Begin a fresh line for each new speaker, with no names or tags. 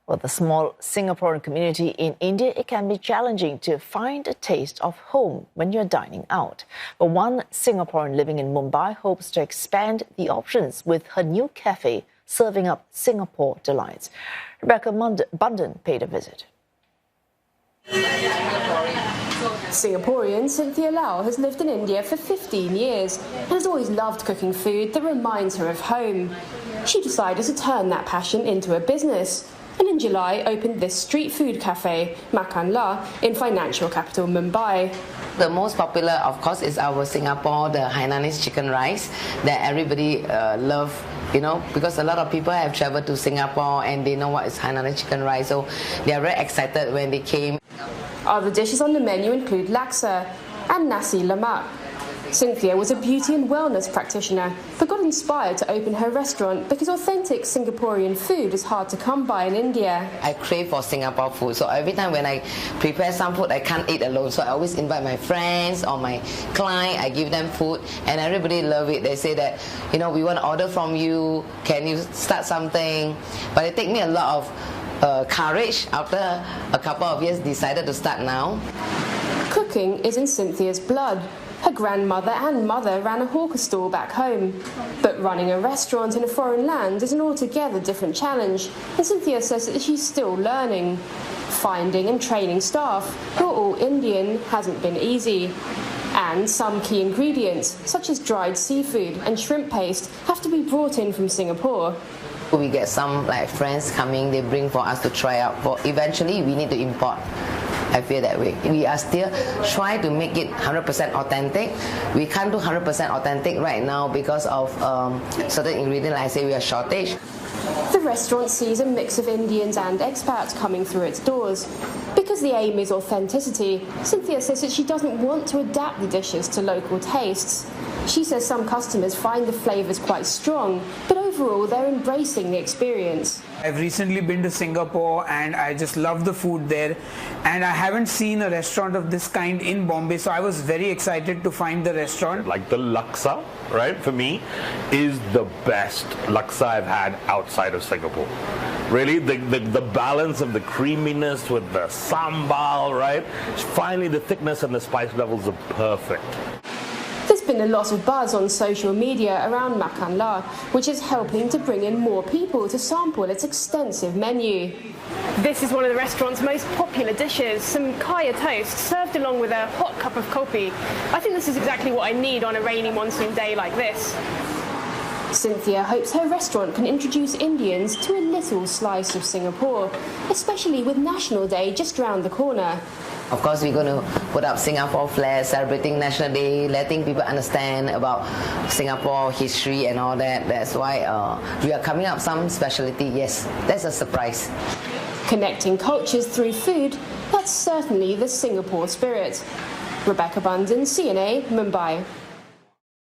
For the small Singaporean community in India, it can be challenging to find a taste of home when you're dining out. But one Singaporean living in Mumbai hopes to expand the options with her new cafe serving up Singapore delights. Rebecca Bundhun paid a visit.
Singaporean Cynthia Lau has lived in India for 15 years and has always loved cooking food that reminds her of home. She decided to turn that passion into a business and in July opened this street food cafe, Makan La, in financial capital Mumbai.
The most popular, of course, is our Singapore, the Hainanese chicken rice that everybody love, because a lot of people have traveled to Singapore and they know what is Hainanese chicken rice, so they are very excited when they came.
Other dishes on the menu include laksa and nasi lemak. Cynthia was a beauty and wellness practitioner, but got inspired to open her restaurant because authentic Singaporean food is hard to come by in India.
I crave for Singapore food, so every time when I prepare some food, I can't eat alone. So I always invite my friends or my client, I give them food, and everybody love it. They say that, we want to order from you, can you start something? But it takes me a lot of courage. After a couple of years, decided to start now.
Cooking is in Cynthia's blood. Her grandmother and mother ran a hawker stall back home. But running a restaurant in a foreign land is an altogether different challenge, and Cynthia says that she's still learning. Finding and training staff who are all Indian hasn't been easy. And some key ingredients, such as dried seafood and shrimp paste, have to be brought in from Singapore.
We get some friends coming, they bring for us to try out. But eventually, we need to import. I feel that way. We are still trying to make it 100% authentic. We can't do 100% authentic right now because of certain ingredients, like I say, we are shortage.
The restaurant sees a mix of Indians and expats coming through its doors. Because the aim is authenticity, Cynthia says that she doesn't want to adapt the dishes to local tastes. She says some customers find the flavours quite strong, but overall they're embracing the experience.
I've recently been to Singapore and I just love the food there, and I haven't seen a restaurant of this kind in Bombay, so I was very excited to find the restaurant.
Like the laksa, right, for me, is the best laksa I've had outside of Singapore. Really, the balance of the creaminess with the sambal, right? Finally, the thickness and the spice levels are perfect.
There's been a lot of buzz on social media around Makan La, which is helping to bring in more people to sample its extensive menu.
This is one of the restaurant's most popular dishes, some kaya toast served along with a hot cup of kopi. I think this is exactly what I need on a rainy monsoon day like this.
Cynthia hopes her restaurant can introduce Indians to a little slice of Singapore, especially with National Day just round the corner.
Of course, we're going to put up Singapore flags, celebrating National Day, letting people understand about Singapore history and all that. That's why we are coming up some specialty. Yes, that's a surprise.
Connecting cultures through food, that's certainly the Singapore spirit. Rebecca Bundhun, CNA, Mumbai.